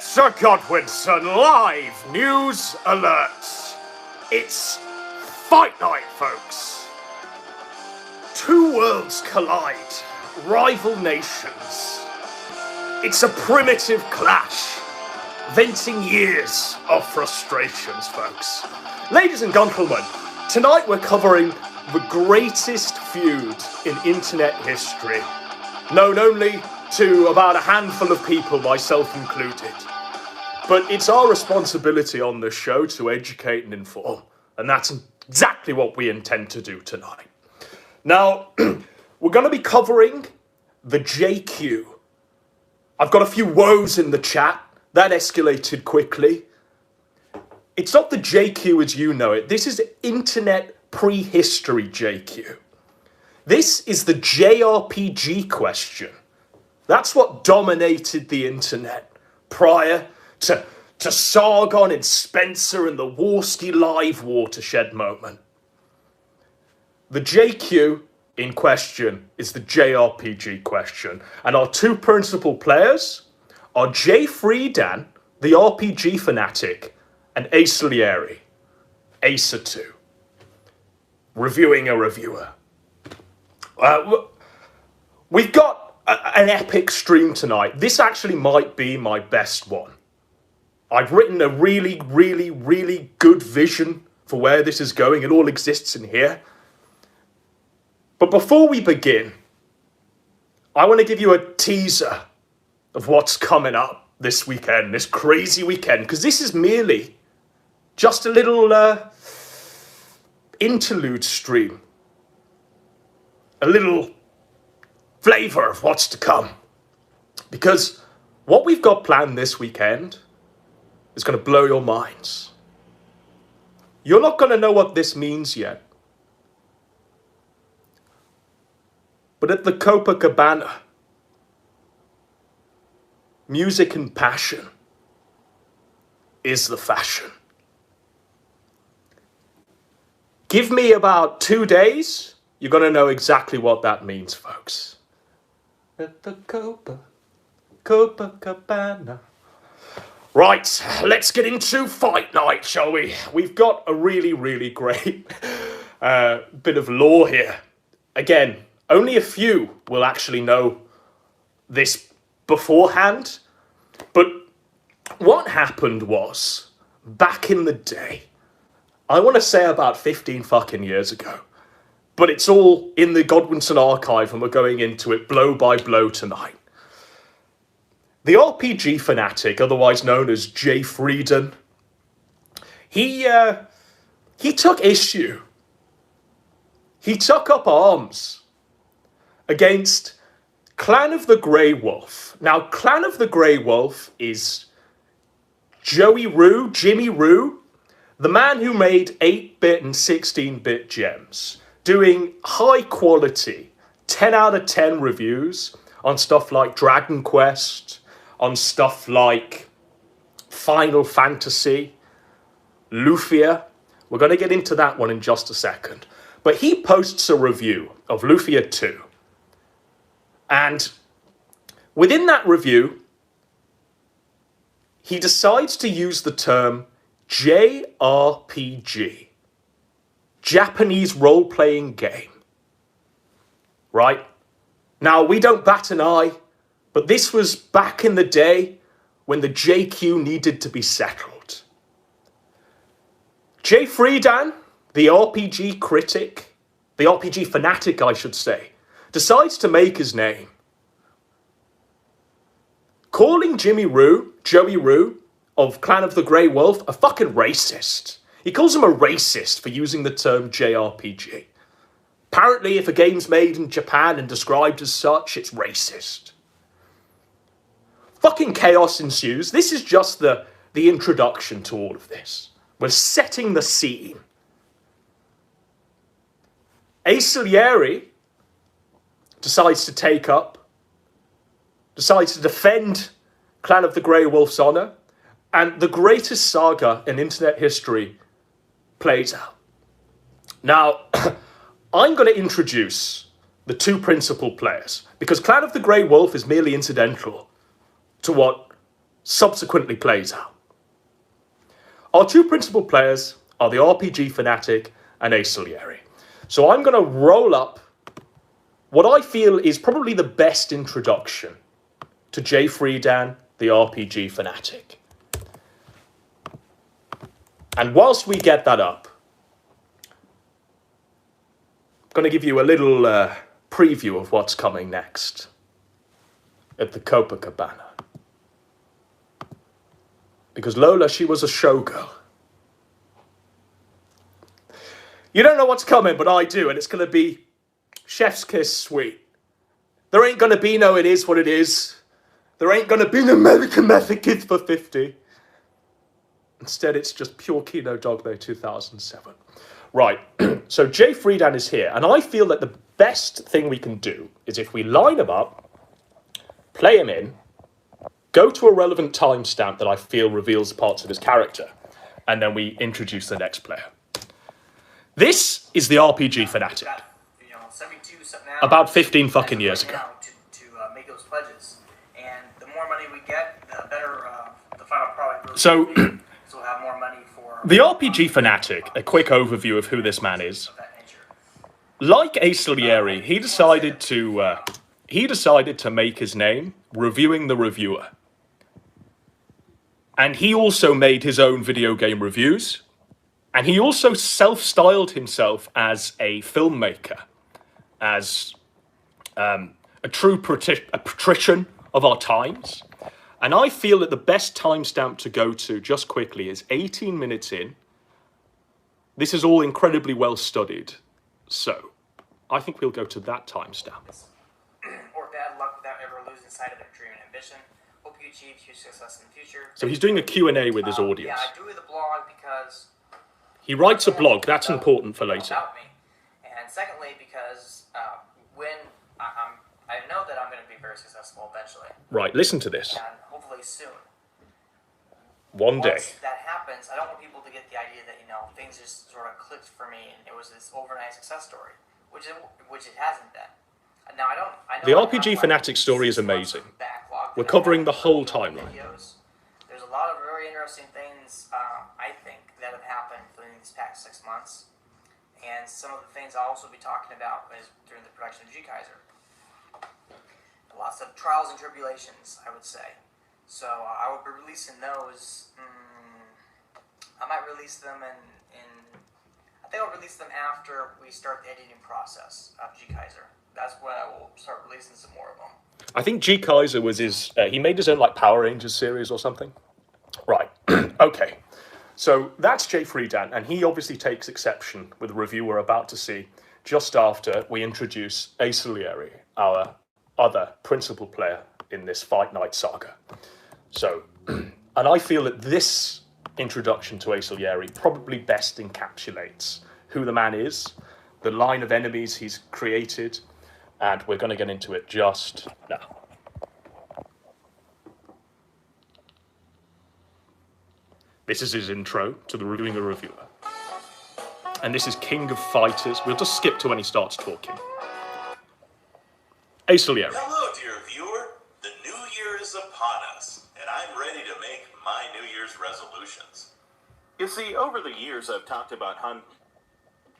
Sir Godwinson live news alerts. It's fight night, folks. Two worlds collide, rival nations. It's a primitive clash, venting years of frustrations, folks. Ladies and gentlemen, tonight we're covering the greatest feud in internet history, known only to about a handful of people, myself included. But it's our responsibility on this show to educate and inform, and that's exactly what we intend to do tonight. Now, we're going to be covering the JQ. I've got a few woes in the chat. That escalated quickly. It's not the JQ as you know it. This is internet prehistory JQ. This is the JRPG question. That's what dominated the internet prior to Sargon and Spencer and the Warski Live watershed moment. The JQ in question is the JRPG question. And our two principal players are Jay Friedan, the RPG fanatic, and Ace Lieri, Acer2, reviewing a reviewer. We've got an epic stream tonight. This actually might be my best one. I've written a really, really, really good vision for where this is going. It all exists in here. But before we begin, I want to give you a teaser of what's coming up this weekend, this crazy weekend, because this is merely just a little interlude stream, a little flavour of what's to come. Because what we've got planned this weekend is going to blow your minds. You're not going to know what this means yet. But at the Copacabana, music and passion is the fashion. Give me about 2 days, you're going to know exactly what that means, folks. At the Copacabana. Right, let's get into fight night, shall we? We've got a really, really great bit of lore here. Again, only a few will actually know this beforehand. But what happened was, back in the day, I want to say about 15 fucking years ago, but it's all in the Godwinson archive and we're going into it blow by blow tonight. The RPG fanatic, otherwise known as Jay Friedan, he took issue. He took up arms against Clan of the Grey Wolf. Now, Clan of the Grey Wolf is Jimmy Rue, the man who made 8-bit and 16-bit gems, doing high quality, 10 out of 10 reviews on stuff like Dragon Quest, on stuff like Final Fantasy, Lufia. We're going to get into that one in just a second. But he posts a review of Lufia 2. And within that review, he decides to use the term JRPG, Japanese role-playing game. Right? Now, we don't bat an eye, but this was back in the day when the JQ needed to be settled. Jay Friedan, the RPG critic, the RPG fanatic, I should say, decides to make his name, calling Joey Rue of Clan of the Grey Wolf a fucking racist. He calls him a racist for using the term JRPG. Apparently, if a game's made in Japan and described as such, it's racist. Fucking chaos ensues. This is just the introduction to all of this. We're setting the scene. Ace Lieri decides to defend Clan of the Grey Wolf's honor, and the greatest saga in internet history plays out. Now, I'm going to introduce the two principal players, because Clan of the Grey Wolf is merely incidental to what subsequently plays out. Our two principal players are the RPG Fanatic and Ace Salieri. So I'm going to roll up what I feel is probably the best introduction to Jay Freedan, the RPG Fanatic. And whilst we get that up, I'm going to give you a little preview of what's coming next at the Copacabana. Because Lola, she was a showgirl. You don't know what's coming, but I do, and it's going to be chef's kiss sweet. There ain't going to be no it is what it is. There ain't going to be no American Method Kids for 50. Instead, it's just pure Kino Dogma 2007. Right, so Jay Freedan is here, and I feel that the best thing we can do is if we line him up, play him in, go to a relevant timestamp that I feel reveals parts of his character, and then we introduce the next player. This is the RPG Fanatic. About 15 fucking years ago. To make those pledges, and the more money we get, the better the final product will So, be. So we'll have more money for the RPG Fanatic, a quick overview of who this man is. Like Ace Salieri, he decided to make his name reviewing the reviewer. And he also made his own video game reviews. And he also self-styled himself as a filmmaker, as a true patrician of our times. And I feel that the best timestamp to go to, just quickly, is 18 minutes in. This is all incredibly well studied. So, I think we'll go to that timestamp. Or bad luck without ever losing sight of their dream and ambition. Hope you achieve huge success in the future. So he's doing a Q&A with his audience. Yeah, I do the blog because... He writes a blog, that's important for later. About me. And secondly, because when I know that I'm going to be very successful eventually. Right, listen to this. And hopefully soon. One day. Once that happens, I don't want people to get the idea that, things just sort of clicked for me and it was this overnight success story, which it hasn't been. Now, I know the RPG Fanatic story is amazing. We're covering the whole timeline. There's a lot of very interesting things, I think, that have happened during these past 6 months. And some of the things I'll also be talking about is during the production of G-Kaiser. Lots of trials and tribulations, I would say. So I will be releasing those. I might release them I think I'll release them after we start the editing process of G-Kaiser. That's when I will start releasing some more of them. I think G-Kaiser was his... he made his own, Power Rangers series or something. Right. Okay. So that's Jay Freedan, and he obviously takes exception with the review we're about to see just after we introduce Ace Salieri, our other principal player in this Fight Night saga. So, and I feel that this introduction to Ace Salieri probably best encapsulates who the man is, the line of enemies he's created, and we're going to get into it just now. This is his intro to the Reviewing a Reviewer. And this is King of Fighters. We'll just skip to when he starts talking. Ace Salieri. Hello, dear viewer. The new year is upon us, and I'm ready to make my New Year's resolutions. You see, over the years, I've talked about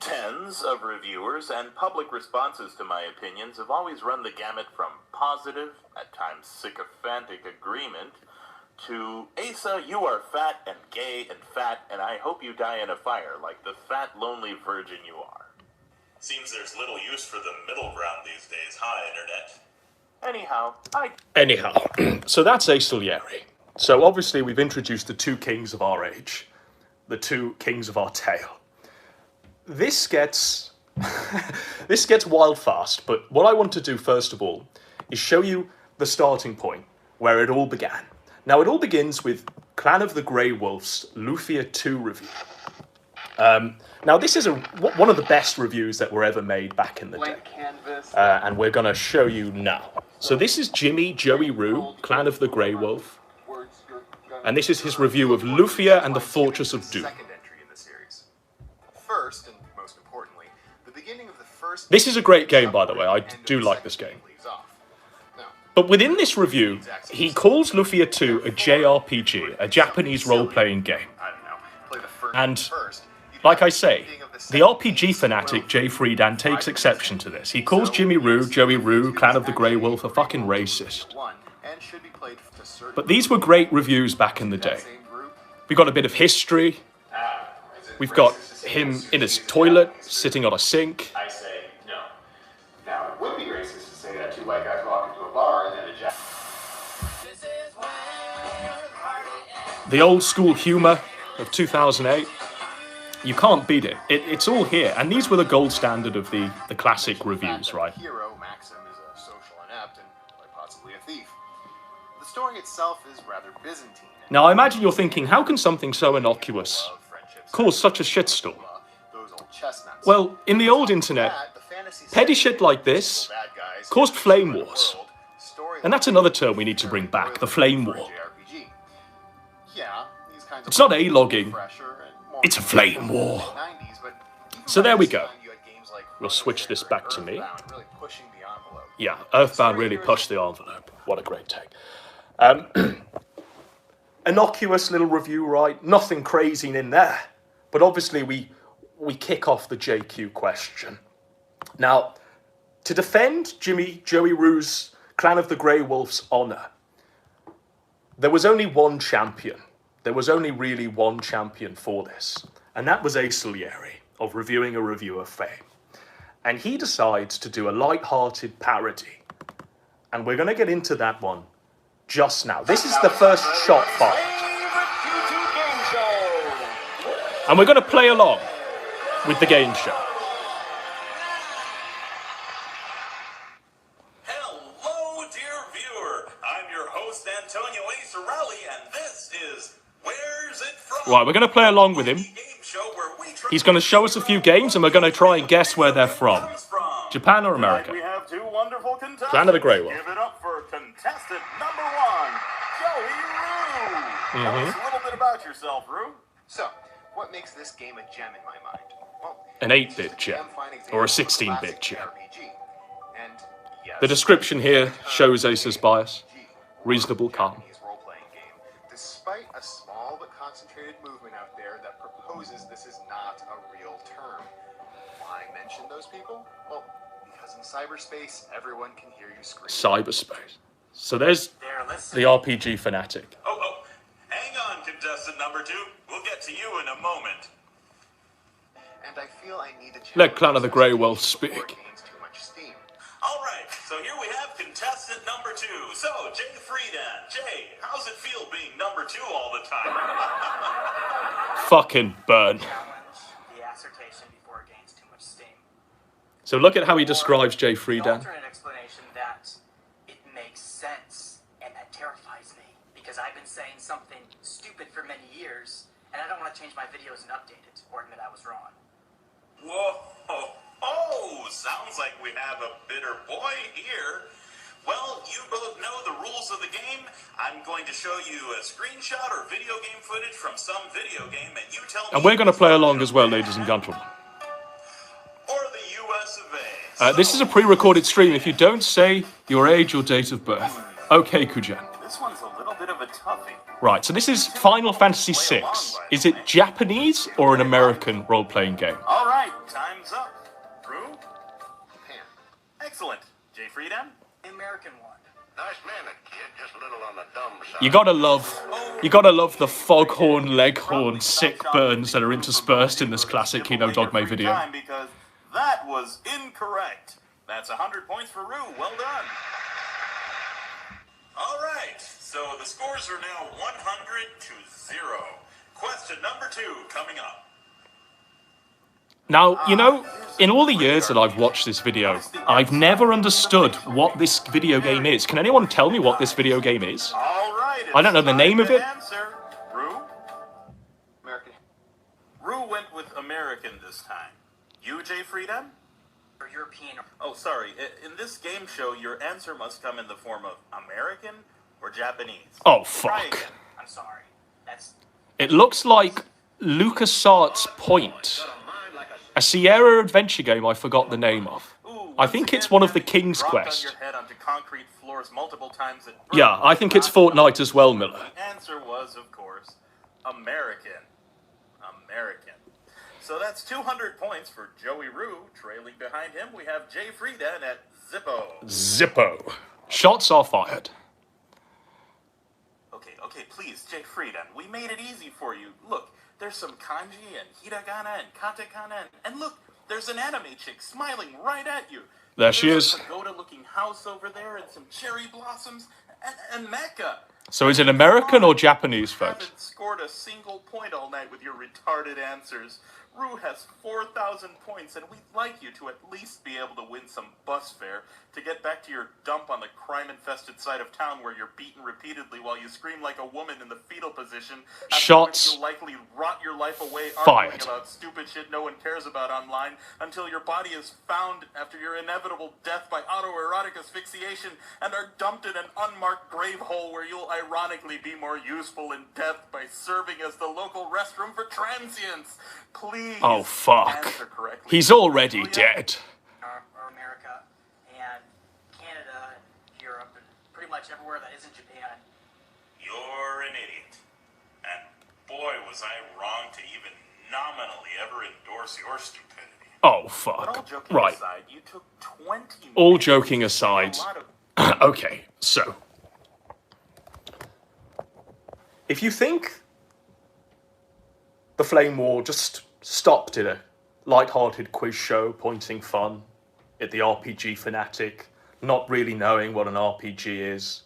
tens of reviewers, and public responses to my opinions have always run the gamut from positive, at times sycophantic agreement, to, Asa, you are fat and gay and fat, and I hope you die in a fire like the fat, lonely virgin you are. Seems there's little use for the middle ground these days, huh, Internet? Anyhow, so that's Ace Salieri. So obviously we've introduced the two kings of our age, the two kings of our tale. This gets wild fast, but what I want to do first of all is show you the starting point where it all began. Now, it all begins with Clan of the Grey Wolf's Lufia 2 review. Now, this is one of the best reviews that were ever made back in the day. And we're going to show you now. So this is Jimmy Joey Rue, Clan of the Grey Wolf. And this is his review of Lufia and the Fortress of Doom. First, and most importantly, the beginning of the first... This is a great game, by the way. I do like this game. Now, But within this review, he calls Lufia 2 a JRPG, a Japanese role-playing game. And, like I say, the RPG fanatic Jay Friedan takes exception to this. He calls Jimmy Roo, Joey Roo, Clan of the Grey Wolf a fucking racist. But these were great reviews back in the day. We got a bit of history. We've got him in his toilet, sitting on a sink. I say no. Now, it would be racist to say that two white guys walk into a bar and then a The old school humour of 2008. You can't beat it. It's all here. And these were the gold standard of the classic reviews, right? Hero, Maxim, is a social inept and quite possibly a thief. The story itself is rather Byzantine. Now, I imagine you're thinking, how can something so innocuous cause such a shitstorm? Well, in the old internet, petty shit like this caused flame wars. And that's another term we need to bring back, the flame war. It's not A-logging, it's a flame war. So there we go. We'll switch this back to me. Yeah, Earthbound really pushed the envelope. What a great take. Innocuous little review, right? Nothing crazy in there. But obviously we kick off the JQ question. Now, to defend Joey Roo's Clan of the Grey Wolf's honour, there was only one champion. There was only really one champion for this. And that was Ace Salieri of Reviewing a Reviewer fame. And he decides to do a light-hearted parody. And we're going to get into that one just now. This is the first shot fired. And we're going to play along with the game show. Hello, dear viewer. I'm your host, Antonio Acerelli, and this is Where's It From? Right, we're going to play along with him. He's going to show us a few games, and we're going to try and guess where they're from. Japan or America? We have two wonderful contestants. Clan of the Grey Wolf. Give it up for contestant number one, Joey Roo. Tell us a little bit about yourself, Roo. So, what makes this game a gem in my mind? Well, An 8-bit gem, or a 16-bit gem. And yes, The description here shows Ace's bias. Reasonable calm. role-playing game, despite a small but concentrated movement out there that proposes this is not a real term. Why mention those people? Well, because in cyberspace, everyone can hear you scream. Cyberspace. So there's the RPG fanatic. Oh, hang on, contestant number two. We'll get to you in a moment. And I feel I need to Let Clan of the Grey Wolf speak. Gains too much steam. All right, so here we have contestant number two. So, Jay Friedan. Jay, how's it feel being number two all the time? Fucking burn. The assertion before it gains too much steam. So look at how he describes Jay An Friedan. alternate explanation that it makes sense, and that terrifies me because I've been saying something stupid for many years, and I don't want to change my videos and update it or admit I was wrong. Whoa, sounds like we have a bitter boy here. Well, you both know the rules of the game. I'm going to show you a screenshot or video game footage from some video game, and you tell me... And we're going to play along as well, ladies and gentlemen. Or the US of A. This is a pre-recorded stream. If you don't say your age or date of birth. Okay, Kujan. This one's a little bit of a toughie. Right, so this is Final Fantasy VI. Is it Japanese or an American role-playing game? All right, time's up. Roo? Japan. Excellent. Jay Friedan? American one. Nice man, that kid, just a little on the dumb side. You gotta love the foghorn, leghorn, sick burns that are interspersed in this classic Kino Dogme video. Because that was incorrect. That's 100 points for Roo. Well done. All right, so the scores are now 100-0. Question number two coming up. Now, you know, in all the years that I've watched this video, I've never understood what this video game is. Can anyone tell me what this video game is? All right. I don't know the name of it. Answer. Roo? American. Roo went with American this time. You, Jay Friedan? Or European. Oh, sorry. In this game show, your answer must come in the form of American or Japanese. Oh, Right. fuck. I'm sorry. That's It looks like LucasArts Point. A Sierra adventure game I forgot the name of. Ooh, I think it's one of the King's Quest. Quest. Your head onto concrete floor floors multiple times at birth. Yeah, I think it's Fortnite as well, Miller. The answer was, of course, American. American. So that's 200 points for Joey Rue. Trailing behind him, we have Jay Friedan at Zippo. Zippo. Shots are fired. Okay, please, Jay Friedan, we made it easy for you. Look, there's some kanji and hiragana and katakana, and look, there's an anime chick smiling right at you. There she There's is. a pagoda-looking house over there and some cherry blossoms and Mecca. So is it American or Japanese, You folks? haven't scored a single point all night with your retarded answers. Rue has 4,000 points, and we'd like you to at least be able to win some bus fare to get back to your dump on the crime-infested side of town where you're beaten repeatedly while you scream like a woman in the fetal position. After Shots which you'll likely rot your life away fired. arguing about stupid shit no one cares about online until your body is found after your inevitable death by autoerotic asphyxiation and are dumped in an unmarked grave hole where you'll ironically be more useful in death by serving as the local restroom for transients. Please Oh, fuck. answer correctly. He's already dead. or America and Canada and Europe and pretty much everywhere that isn't Japan. You're an idiot. And boy, was I wrong to even nominally ever endorse your stupidity. Oh, But all fuck. joking Right. aside, you took 20 All minutes joking to aside. do a lot of Okay, so. If you think the Flame War just stopped in a light-hearted quiz show pointing fun at the RPG fanatic, not really knowing what an RPG is,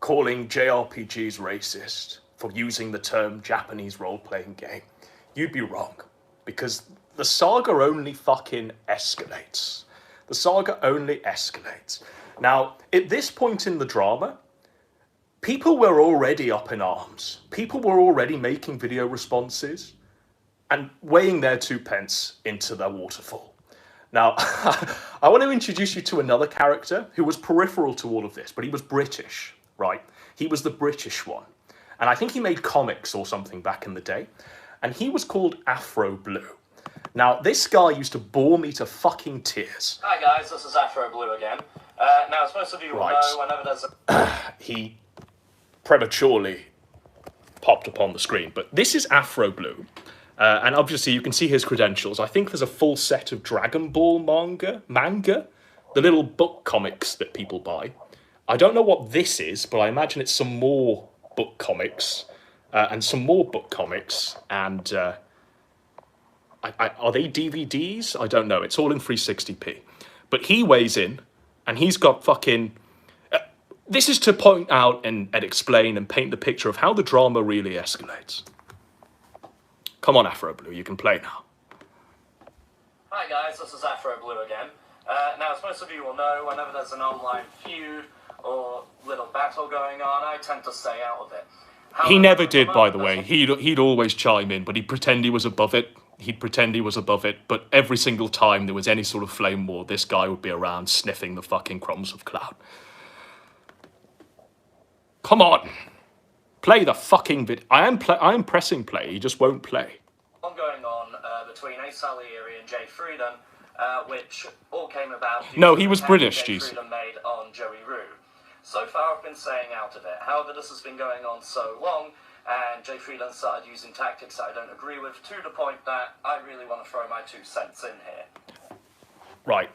calling JRPGs racist for using the term Japanese role-playing game, you'd be wrong. Because the saga only fucking escalates. The saga only escalates. Now, at this point in the drama, people were already up in arms. People were already making video responses and weighing their 2 pence into their waterfall. Now, I want to introduce you to another character who was peripheral to all of this, but he was British, right? He was the British one. And I think he made comics or something back in the day. And he was called Afro Blue. Now, this guy used to bore me to fucking tears. Hi guys, this is Afro Blue again. Now, as most of you will Right. know, whenever there's a... He prematurely popped up on the screen, but this is Afro Blue. And obviously you can see his credentials. I think there's a full set of Dragon Ball manga, the little book comics that people buy. I don't know what this is, but I imagine it's some more book comics, and some more book comics, and are they DVDs? I don't know. It's all in 360p. But he weighs in, and he's got fucking... this is to point out and explain and paint the picture of how the drama really escalates. Come on, Afro Blue, you can play now. Hi guys, this is Afro Blue again. Now, as most of you will know, whenever there's an online feud or little battle going on, I tend to stay out of it. He However, never at the did, by the moment, way. He'd always chime in, but he'd pretend he was above it. He'd pretend he was above it, but every single time there was any sort of flame war, this guy would be around sniffing the fucking crumbs of cloud. Come on. Play the fucking vid. I am pressing play, he just won't play. One going on between Ace Salieri and Jay Friedan, which all came about... due No, to he the was attack British, Jay jeez. Friedan made on Joey Rue. So far, I've been staying out of it. However, this has been going on so long, and Jay Friedan started using tactics that I don't agree with, to the point that I really want to throw my 2 cents in here. Right.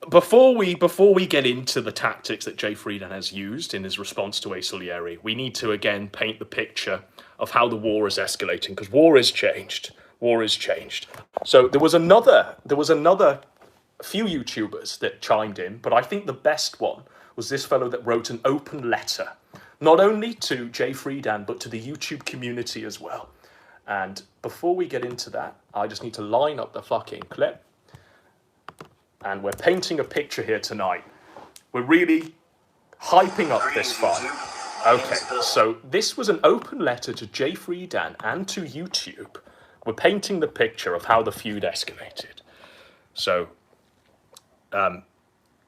Before we get into the tactics that Jay Friedan has used in his response to Ace Salieri, we need to again paint the picture of how the war is escalating, because war is changed. War is changed. So there was another few YouTubers that chimed in, but I think the best one was this fellow that wrote an open letter, not only to Jay Friedan, but to the YouTube community as well. And before we get into that, I just need to line up the fucking clip. And we're painting a picture here tonight. We're really hyping up this fight. Okay, so this was an open letter to Jay Friedan and to YouTube. We're painting the picture of how the feud escalated. So,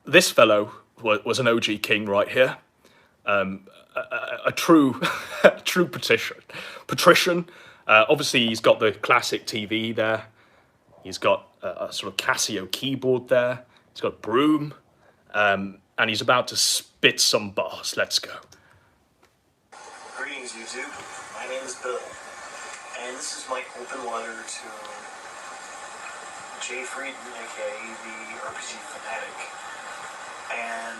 this fellow was an OG king right here. A true patrician. Obviously, he's got the classic TV there. He's got a sort of Casio keyboard there. He's got a broom. And he's about to spit some bars. Let's go. Greetings, YouTube. My name is Bill, and this is my open letter to Jay Frieden, aka the RPG Fanatic, and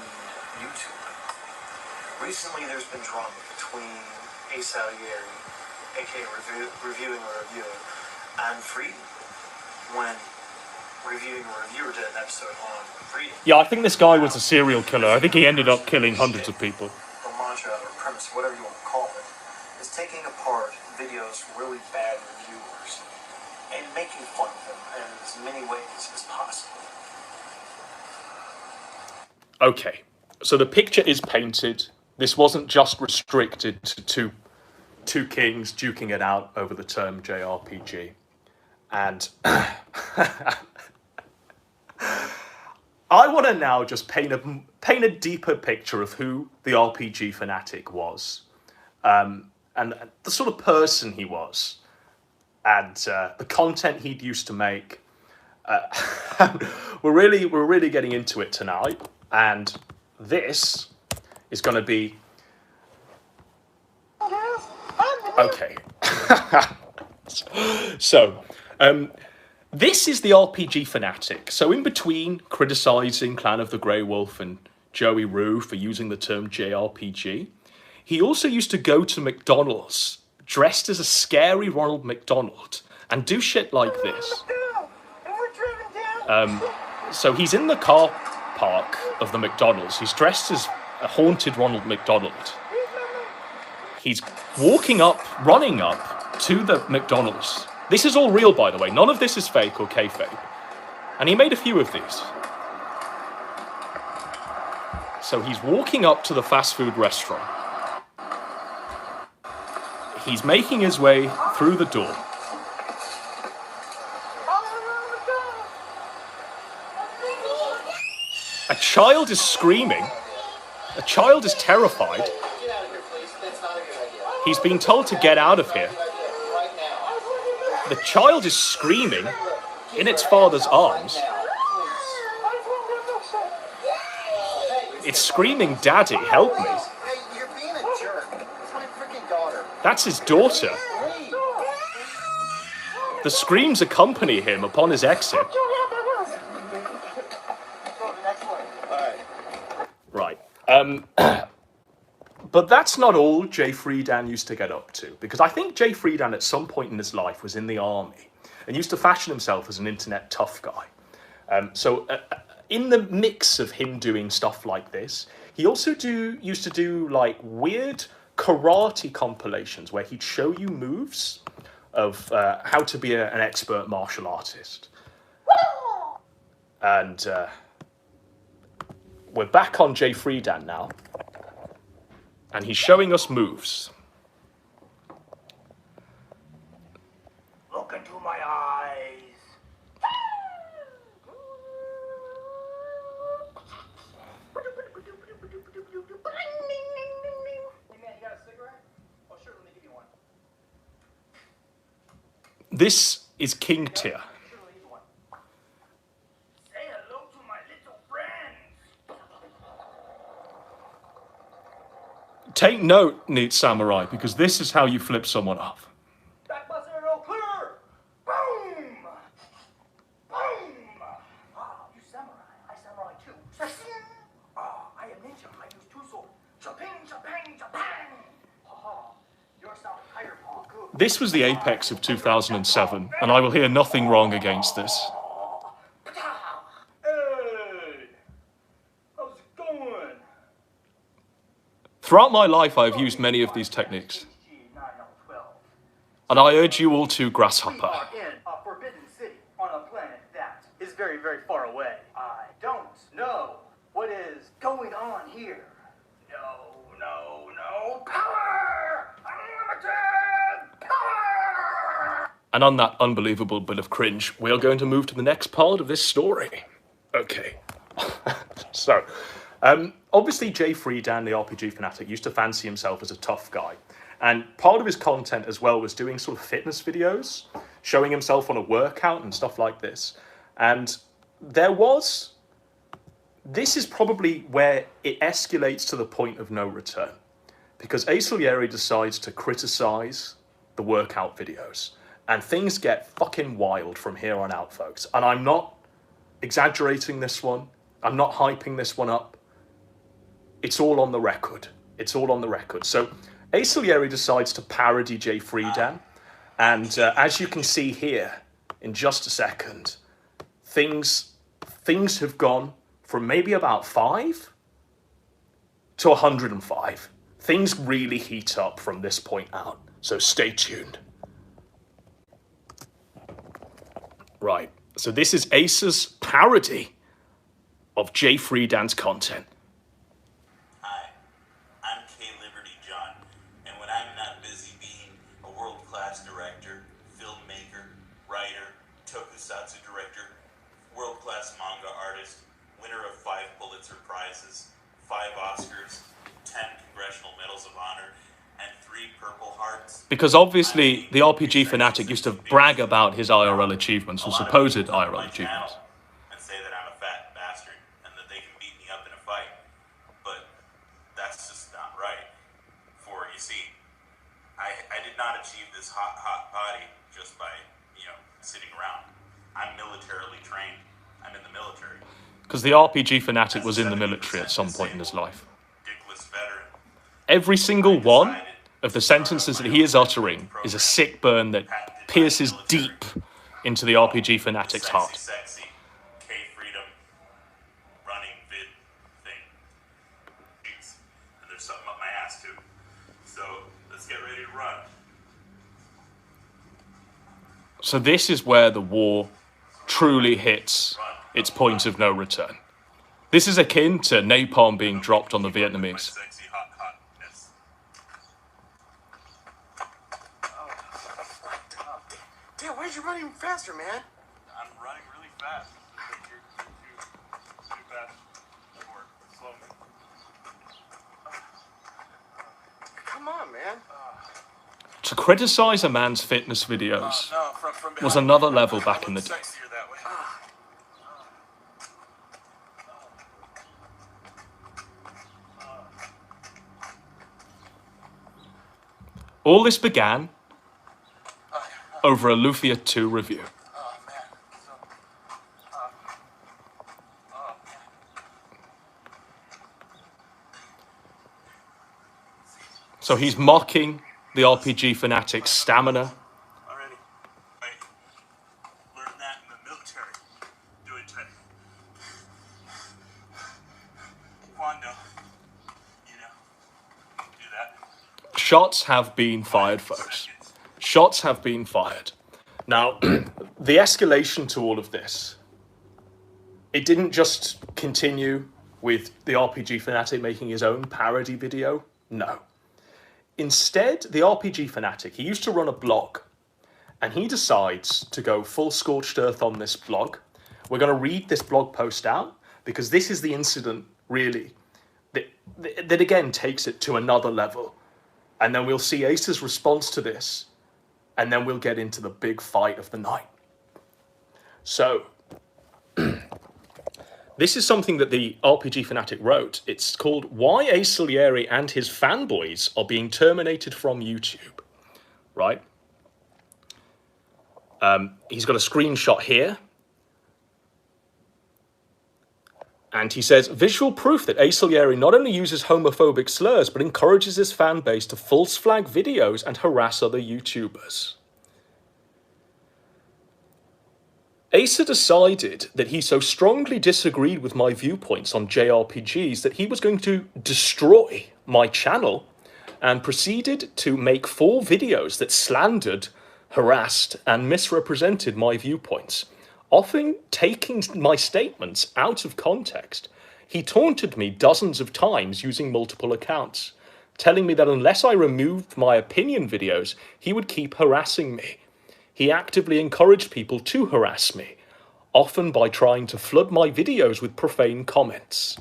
YouTube. Recently, there's been drama between Ace Salieri, aka Reviewing a Reviewer, and Frieden when Reviewing a Reviewer did an episode on Frieden. Yeah, I think this guy was a serial killer. I think he ended up killing hundreds of people. The mantra or premise, whatever you want to call it, is taking apart videos from really bad reviewers and making fun of them in as many ways as possible. Okay, so the picture is painted. This wasn't just restricted to two kings duking it out over the term JRPG. And I want to now just paint a deeper picture of who the RPG Fanatic was, and the sort of person he was, and the content he'd used to make. We're really getting into it tonight, and this is going to be okay. So. This is the RPG Fanatic. So in between criticising Clan of the Grey Wolf and Joey Rue for using the term JRPG, he also used to go to McDonald's dressed as a scary Ronald McDonald and do shit like this. So he's in the car park of the McDonald's. He's dressed as a haunted Ronald McDonald. He's running up to the McDonald's. This is all real, by the way. None of this is fake or kayfabe. And he made a few of these. So he's walking up to the fast food restaurant. He's making his way through the door. A child is screaming. A child is terrified. Get out of here, please. That's not a good idea. He's being told to get out of here. Right now. The child is screaming in its father's arms. It's screaming, "Daddy, help me." Hey, you're being a jerk. It's my freaking daughter. That's his daughter. Please. The screams accompany him upon his exit. Right. But that's not all Jay Friedan used to get up to, because I think Jay Friedan at some point in his life was in the army and used to fashion himself as an internet tough guy. So in the mix of him doing stuff like this, he also used to do like weird karate compilations where he'd show you moves of how to be an expert martial artist. And we're back on Jay Friedan now. And he's showing us moves. Look into my eyes. Hey man, you got a cigarette? Oh sure, let me give you one. This is King Tier. Sure, let me give you one. Say hello to my little friends. Take note, Neat Samurai, because this is how you flip someone off. Back bus arrow clear! Boom! Boom! Ah, you samurai. I samurai too. Ah, I am ninja. I use two swords. Japang, japang, japang! Haha, your style tiger paw. Good. This was the apex of 2007, and I will hear nothing wrong against this. Hey! How's it going? Throughout my life, I have used many of these techniques, and I urge you all to We grasshopper. are in a forbidden city on a planet that is very, very far away. I don't know what is going on here. No. Power! Unlimited power! And on that unbelievable bit of cringe, we are going to move to the next part of this story. Okay. So, obviously Jay Friedan, the RPG Fanatic, used to fancy himself as a tough guy. And part of his content as well was doing sort of fitness videos, showing himself on a workout and stuff like this. And there was this is probably where it escalates to the point of no return. Because Ace Salieri decides to criticize the workout videos. And things get fucking wild from here on out, folks. And I'm not exaggerating this one. I'm not hyping this one up. It's all on the record. It's all on the record. So Ace Salieri decides to parody Jay Friedan. And as you can see here, in just a second, things have gone from maybe about 5 to 105. Things really heat up from this point out. So stay tuned. Right. So this is Ace's parody of Jay Friedan's content. Hi, I'm K. Liberty John, and when I'm not busy being a world-class director, filmmaker, writer, tokusatsu director, world-class manga artist, winner of 5 Pulitzer Prizes, 5 Oscars, 10 Congressional Medals of Honor, and 3 Purple Hearts. Because obviously the RPG fanatic used to brag about his IRL achievements, or supposed IRL achievements. And say that I'm a fat bastard and that they can beat me up in a fight. But that's just not right. For, you see, I did not achieve this hot body just by, sitting around. I'm militarily trained. I'm in the military. Because the RPG fanatic was in the military at some point in his life. Every single one of the sentences that he is uttering is a sick burn that pierces deep into the RPG fanatic's heart. Sexy, K-Freedom, running vid thing. Jeez. And there's something up my ass too. So let's get ready to run. So this is where the war truly hits its point of no return. This is akin to napalm being dropped on the Vietnamese. Sexy hotness. Damn, why aren't you running faster, man? I'm running really fast. You're too fast or slow. Come on, man. To criticize a man's fitness videos was another level back in the day. Sexier that way. All this began over a Lufia 2 review. Oh man. So he's mocking the RPG fanatic's stamina. Already. Wait. Learned that in the military. Do it to Kwando. Do that. Shots have been fired, folks. Shots have been fired. Now, the escalation to all of this, it didn't just continue with the RPG fanatic making his own parody video. No. Instead, the RPG fanatic, he used to run a blog, and he decides to go full scorched earth on this blog. We're going to read this blog post out, because this is the incident, really, that again takes it to another level. And then we'll see Ace's response to this, and then we'll get into the big fight of the night. So, this is something that the RPG fanatic wrote. It's called Why Ace Salieri and His Fanboys Are Being Terminated from YouTube. Right? He's got a screenshot here. And he says, visual proof that Ace Salieri not only uses homophobic slurs, but encourages his fan base to false flag videos and harass other YouTubers. Ace decided that he so strongly disagreed with my viewpoints on JRPGs that he was going to destroy my channel, and proceeded to make 4 videos that slandered, harassed, and misrepresented my viewpoints. Often taking my statements out of context, he taunted me dozens of times using multiple accounts, telling me that unless I removed my opinion videos, he would keep harassing me. He actively encouraged people to harass me, often by trying to flood my videos with profane comments.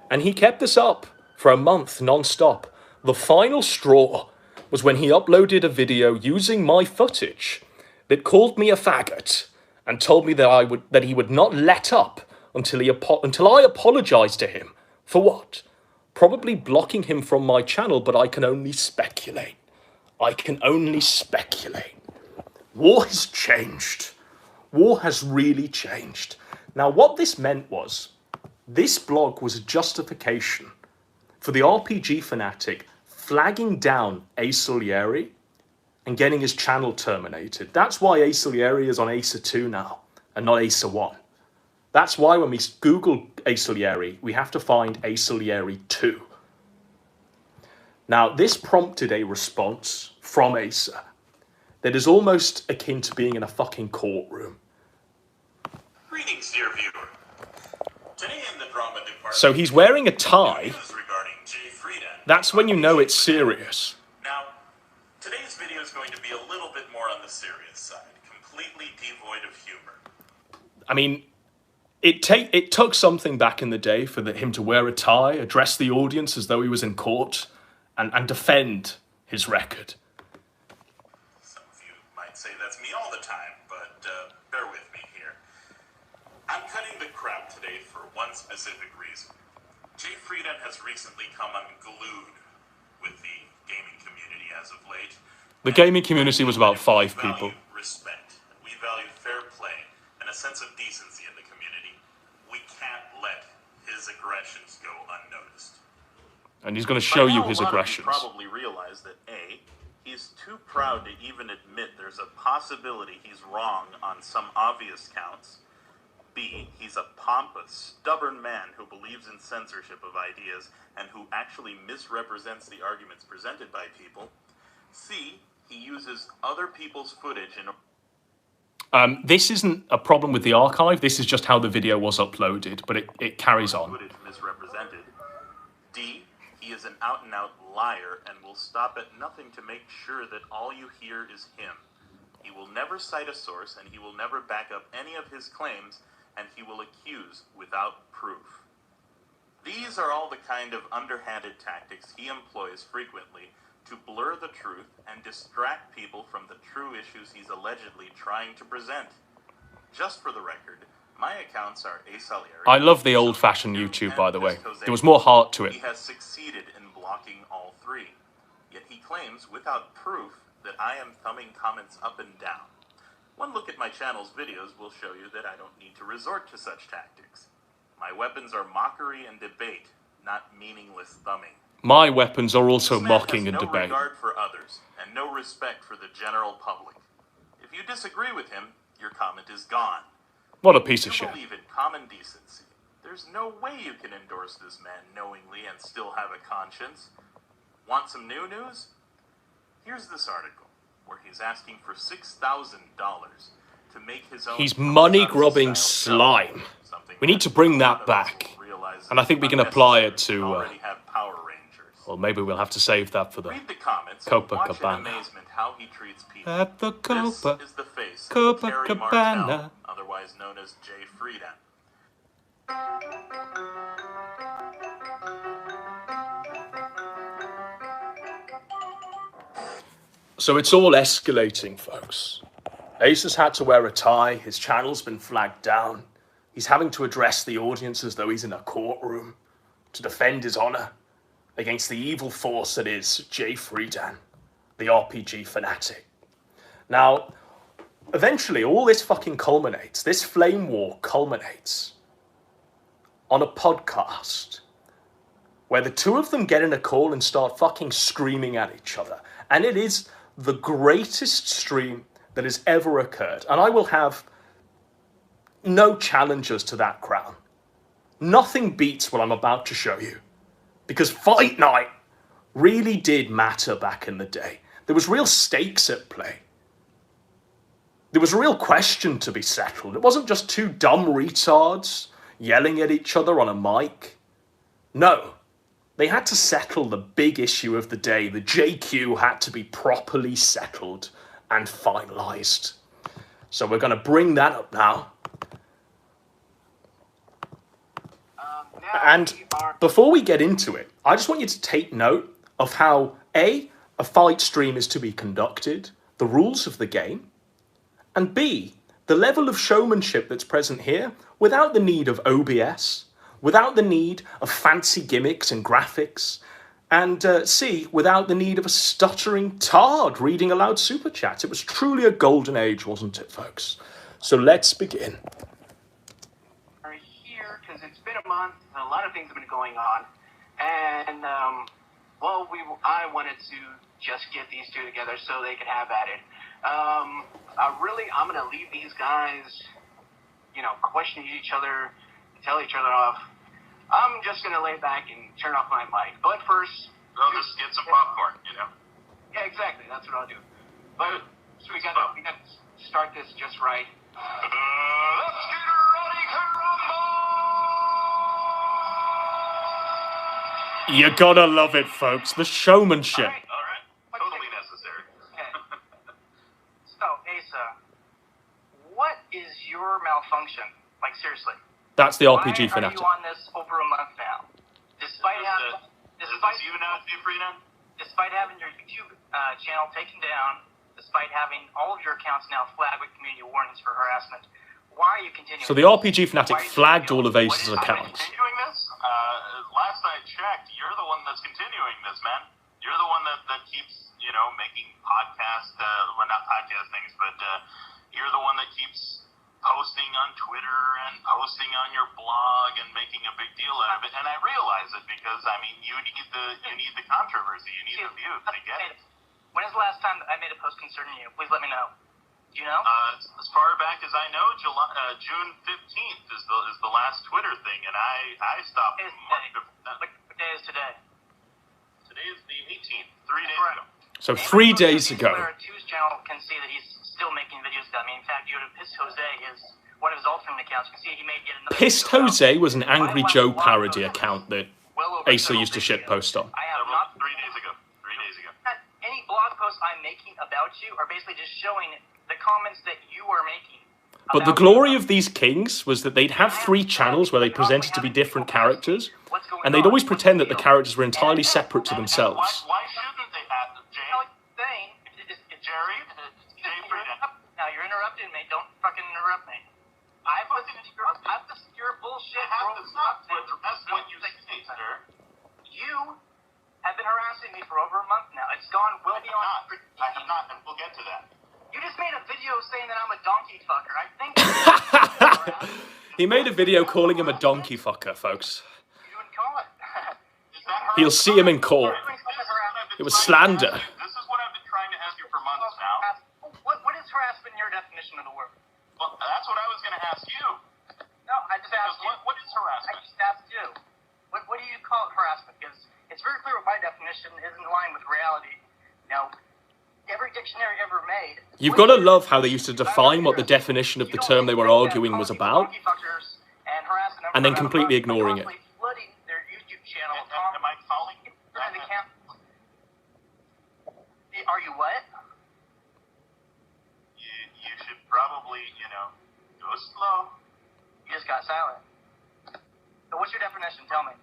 And he kept this up for a month non-stop. The final straw was when he uploaded a video using my footage that called me a faggot and told me that he would not let up until I apologized to him. For what? Probably blocking him from my channel, but I can only speculate. I can only speculate. War has changed. War has really changed. Now, what this meant was, this blog was a justification for the RPG fanatic flagging down Ace Salieri and getting his channel terminated. That's why Ace Salieri is on Acer 2 now, and not Acer 1. That's why when we Google Ace Salieri, we have to find Ace Salieri 2. Now, this prompted a response from Acer that is almost akin to being in a fucking courtroom. Greetings, dear viewer. Today in the drama department. So he's wearing a tie. News regarding Jay Friedan. That's when you know it's serious. Now, today's video is going to be a little bit more on the serious side, completely devoid of humor. I mean, it took something back in the day for him to wear a tie, address the audience as though he was in court, and defend his record. Some of you might say that's me all the time, but bear with me here. I'm cutting the crap today for one specific reason. Jay Friedan has recently come unglued with the gaming community as of late. The gaming community was about 5 We people. value respect, and we value fair play, and a sense of decency in the community. We can't let his aggressions go unnoticed. And he's going to show By you now, his a lot of you aggressions. probably realize that A, he's too proud to even admit there's a possibility he's wrong on some obvious counts. B, he's a pompous, stubborn man who believes in censorship of ideas and who actually misrepresents the arguments presented by people. C, he uses other people's footage in This isn't a problem with the archive. This is just how the video was uploaded, but it carries on. footage misrepresented. D, he is an out-and-out liar and will stop at nothing to make sure that all you hear is him. He will never cite a source, and he will never back up any of his claims, and he will accuse without proof. These are all the kind of underhanded tactics he employs frequently to blur the truth and distract people from the true issues he's allegedly trying to present. Just for the record, my accounts are Ace Salieri. I love the old-fashioned YouTube, by the way. There was more heart to it. He has succeeded in blocking all three. Yet he claims, without proof, that I am thumbing comments up and down. One look at my channel's videos will show you that I don't need to resort to such tactics. My weapons are mockery and debate, not meaningless thumbing. My weapons are also This man mocking has and no debate. regard for others and no respect for the general public. If you disagree with him, your comment is gone. What a piece of You shit. believe in common decency. There's no way you can endorse this man knowingly and still have a conscience. Want some new news? Here's this article where he's asking for $6,000 to make his own. He's money-grubbing slime. We need to bring that back. And I think we can apply it to, already have Power Rangers. well, maybe we'll have to save that for the Read the comments and watch in Copacabana. amazement how he treats people. At the This Copa, is the face of Terry Copacabana. Martell, otherwise known as Jay Friedan. So it's all escalating, folks. Ace has had to wear a tie. His channel's been flagged down. He's having to address the audience as though he's in a courtroom to defend his honor against the evil force that is Jay Friedan, the RPG fanatic. Now, eventually, all this fucking culminates. This flame war culminates on a podcast where the two of them get in a call and start fucking screaming at each other. And it is the greatest stream that has ever occurred. And I will have no challengers to that crown. Nothing beats what I'm about to show you. Because Fight Night really did matter back in the day. There was real stakes at play. There was a real question to be settled. It wasn't just two dumb retards yelling at each other on a mic. No. They had to settle the big issue of the day. The JQ had to be properly settled and finalized. So we're going to bring that up now. And before we get into it, I just want you to take note of how A, a fight stream is to be conducted, the rules of the game, and B, the level of showmanship that's present here, without the need of OBS, without the need of fancy gimmicks and graphics, and C, without the need of a stuttering tard reading aloud super chats. It was truly a golden age, wasn't it, folks? So let's begin. We're here because it's been a month and a lot of things have been going on, and I wanted to just get these two together so they could have at it. I'm gonna leave these guys, question each other, tell each other off. I'm just gonna lay back and turn off my mic. But first, I'll just get some popcorn, Yeah, exactly. That's what I'll do. But so we gotta start this just right. Let's get ready to rumble! You gotta love it, folks. The showmanship. All right. Totally necessary. Okay. So, Asa, what is your malfunction? Like, seriously. That's the RPG Why fanatic. are you on this over a month now? Despite having your YouTube channel taken down, despite having all of your accounts now flagged with community warnings for harassment, why are you continuing? So the RPG fanatic flagged all of Ace's accounts. Continuing this? Last I checked, you're the one that's continuing this, man. You're the one that keeps, making podcast, not podcast things, but you're the one that keeps posting on Twitter and posting on your blog and making a big deal out of it. And I realize it because, you need the controversy. You need the views. I get it. When is the last time I made a post concerning you? Please let me know. Do you know? As far back as I know, June 15th is the last Twitter thing, and I stopped. What day is today? Today is the 18th, 3 days ago. So 3 days ago. Two's channel can see that he's still making videos. In fact, you go to Pissed Jose, one of his alternate accounts. You can see he made yet another. Pissed Jose was an Angry Joe parody account that Asa used to shitpost on. I have not 3 days ago. 3 days ago. Any blog posts I'm making about you are basically just showing the comments that you are making. But the glory of these kings was that they'd have 3 channels where they presented to be different characters, and they'd always pretend that the characters were entirely separate to themselves. Why shouldn't they have them, Jay? Jerry? Now you're interrupting me. Don't fucking interrupt me. I've listened to your bullshit. I have to stop to address what you say, sir. You have been harassing me for over a month now. It's gone well beyond. I have not, and we'll get to that. You just made a video saying that I'm a donkey fucker. I think. He made a video calling him a donkey fucker, folks. You wouldn't call it. He'll see him in court. It was slander. This is what I've been trying to ask you for months now. What is harassment in your definition of the word? Well, that's what I was going to ask you. No, I just asked you. What is harassment? I just asked you. What do you call it harassment? Because it's very clear what my definition is in line with reality. Now, every dictionary ever made. You've got to love how they used to define what the definition of the term they were arguing was about, and then completely ignoring it. Flooding their YouTube channel. Am I calling you? Are you what? You should probably, go slow. You just got silent. So what's your definition? Tell me.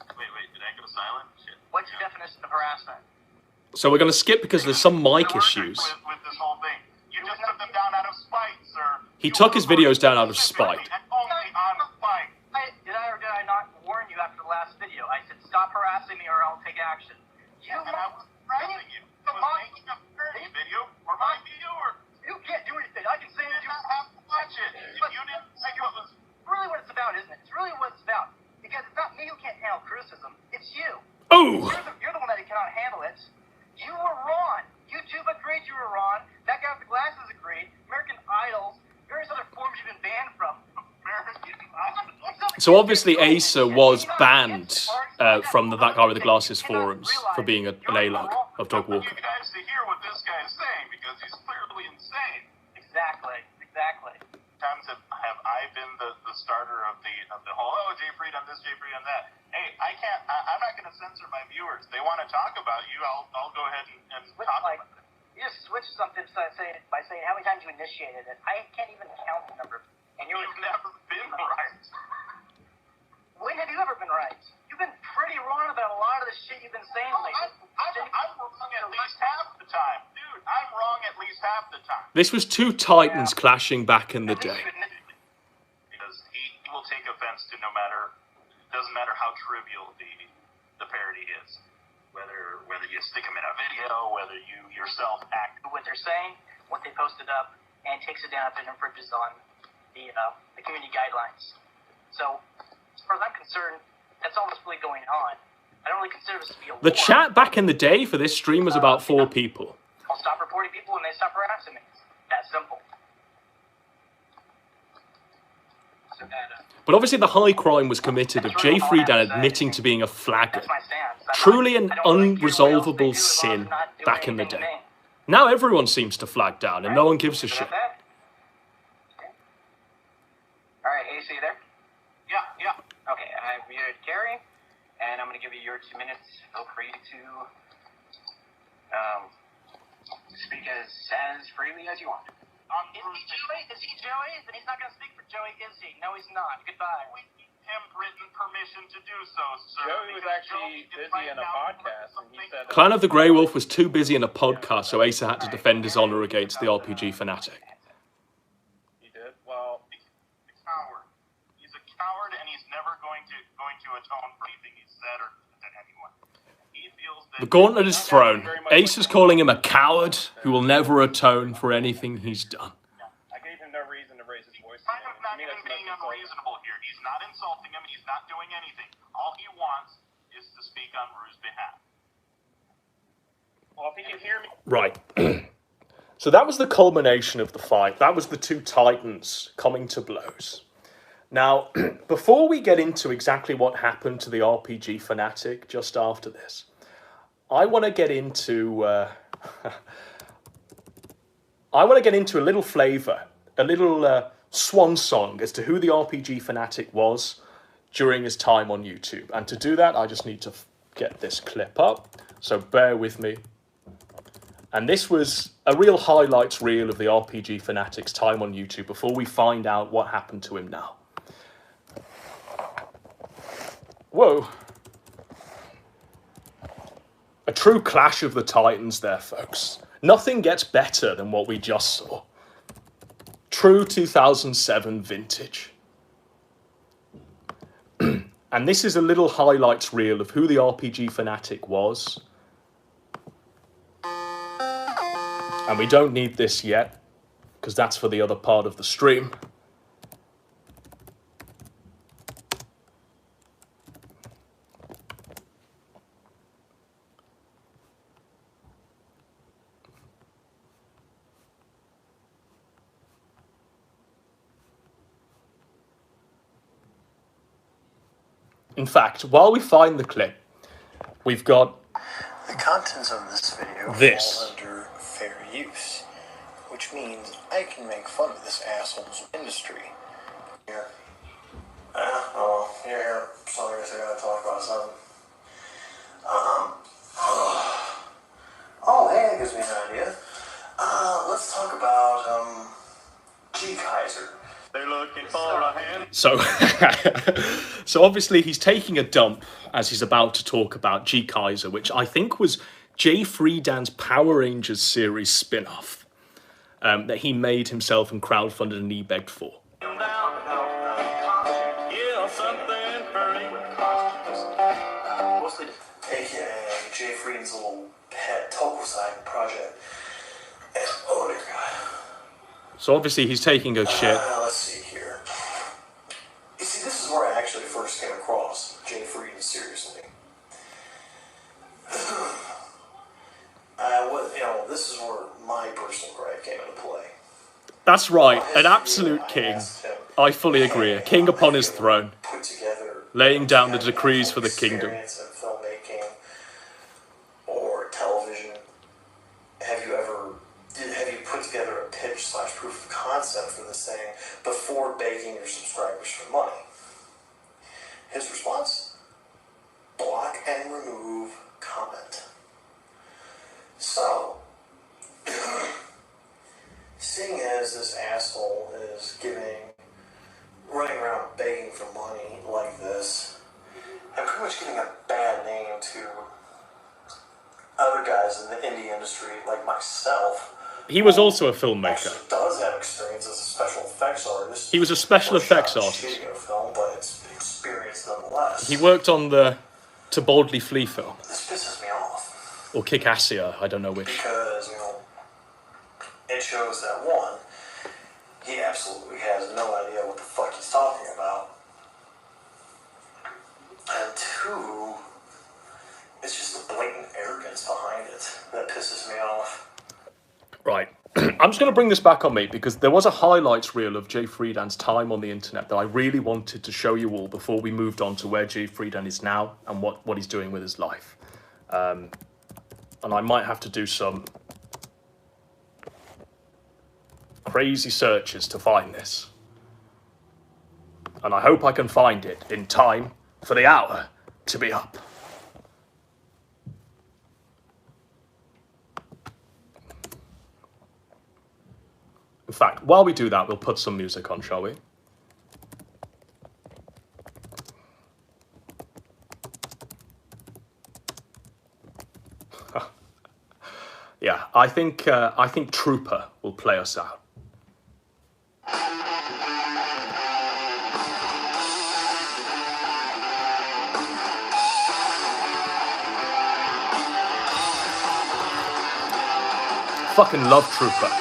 Wait, did I go silent? Shit. What's your definition of harassment? So we're going to skip because there's some mic issues. With this whole thing. You just took them down out of spite, sir. He took his videos down out of spite. And only on spite. Did I or did I not warn you after the last video? I said, stop harassing me or I'll take action. And I was harassing you. I was making a parody video or my video or... You can't do anything. I can say You did not have to watch it. If you didn't like what was... really what it's about, isn't it? It's really what it's about. Because it's not me who can't handle criticism. It's you. Oh! You're the one that cannot handle it. You were wrong. YouTube agreed you were wrong. That guy with the glasses agreed. American Idols. Various other forms you've been banned from. So obviously Asa was banned from the That Guy with the Glasses forums for being an A-log of Doug Walker. I want you guys to hear what this guy is saying because he's clearly insane. Exactly. Times have I been the starter of the whole Jay Freed on this, Jay Freed on that. Hey, I'm not going to censor my viewers. They want to talk about you. I'll go ahead and talk about it. You just switched something by saying how many times you initiated it. I can't even count the number. And you've never been right. When have you ever been right? You've been pretty wrong about a lot of the shit you've been saying lately. I'm wrong at least half the time. Dude, I'm wrong at least half the time. This was two titans clashing back in the day. Because he will take offense to doesn't matter how trivial the parody is. Whether you stick him in a video, whether you yourself act. What they're saying, what they posted up, and takes it down if it infringes on the community guidelines. So, as far as I'm concerned, that's all that's really going on. I don't really consider this to be a The war. chat back in the day for this stream was about 4 people. I'll stop reporting people when they stop harassing me. That simple. But obviously the high crime was committed of Jay Friedan admitting to being a flagger. That's my stance. Truly an unresolvable sin back in the day. Now everyone seems to flag down and no one gives a shit. Alright, AC there? Yeah. Okay, I've muted Carrie, and I'm going to give you your 2 minutes. Feel free to speak as freely as you want. Is he Joey? Then he's not going to speak for Joey, is he? No, he's not. Goodbye. We give him written permission to do so, sir. Joey was actually busy in a podcast, and he said... Clan of the Grey Wolf was too busy in a podcast, so Asa had to defend his honor against the RPG fanatic. He did? Well... He's a coward. He's a coward, and he's never going to atone for anything he's said or done anyone. He feels that... The gauntlet is thrown. Ace is calling him a coward who will never atone for anything he's done. I gave him no reason to raise his voice. Kind of not even being unreasonable here. He's not insulting him. He's not doing anything. All he wants is to speak on Rue's behalf. Well, if he can hear me... Right. So that was the culmination of the fight. That was the two titans coming to blows. Now, before we get into exactly what happened to the RPG fanatic just after this, I want to get into a little flavor, a little swan song as to who the RPG fanatic was during his time on YouTube. And to do that, I just need to get this clip up. So bear with me. And this was a real highlights reel of the RPG fanatic's time on YouTube before we find out what happened to him now. Whoa. A true clash of the titans there, folks. Nothing gets better than what we just saw. True 2007 vintage. And this is a little highlights reel of who the RPG fanatic was. And we don't need this yet, because that's for the other part of the stream. In fact, while we find the clip, we've got The contents of this video This. fall under fair use, which means I can make fun of this asshole's industry. Here. Oh, you're here. So I guess I gotta talk about something. Oh, hey, that gives me an idea. Let's talk about, G. Kaiser. They're looking for a hand. So, so obviously he's taking a dump as he's about to talk about G. Kaiser, which I think was Jay Friedan's Power Rangers series spin-off that he made himself and crowdfunded and e-begged for. AKA Jay Friedan's little pet Tokusai project. And, oh dear God. So obviously he's taking a shit. Let's see here. You see, this is where I actually first came across Jay Friedan seriously. This is where my personal gripe came into play. That's right, an absolute king. I fully agree, a king upon his throne, Put together laying down the decrees for the kingdom. experience in filmmaking or television. Have you put together a pitch / proof of concept for this thing before begging your subscribers for money? His response? Block and remove comment. So, seeing as this asshole is running around begging for money like this, and pretty much giving a bad name to other guys in the indie industry like myself he was also a filmmaker. Actually does have experience as a special effects artist. He was a special Or effects shot artist. studio film, but it's experience nonetheless. He worked on the To Boldly Flee film. This pisses me off. Or Kick-Assia, I don't know which. Because, it shows that one, he absolutely has no idea what the fuck he's talking about. And two, it's just the blatant arrogance behind it that pisses me off. Right. I'm just going to bring this back on me because there was a highlights reel of Jay Friedan's time on the internet that I really wanted to show you all before we moved on to where Jay Friedan is now and what he's doing with his life. And I might have to do some crazy searches to find this. And I hope I can find it in time for the hour to be up. In fact, while we do that, we'll put some music on, shall we? Yeah, I think Trooper will play us out. Fucking love Trooper.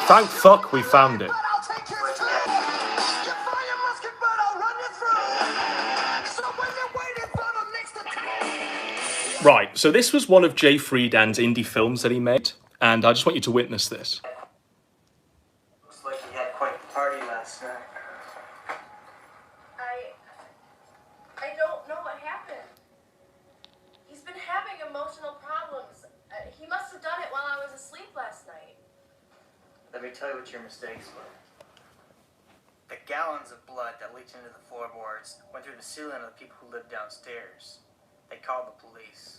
Thank fuck we found it. Right, so this was one of Jay Friedan's indie films that he made, and I just want you to witness this. Looks like he had quite the party last night. I don't know what happened. He's been having emotional problems. He must have done it while I was asleep last night. Let me tell you what your mistakes were. The gallons of blood that leaked into the floorboards went through the ceiling of the people who lived downstairs. They called the police.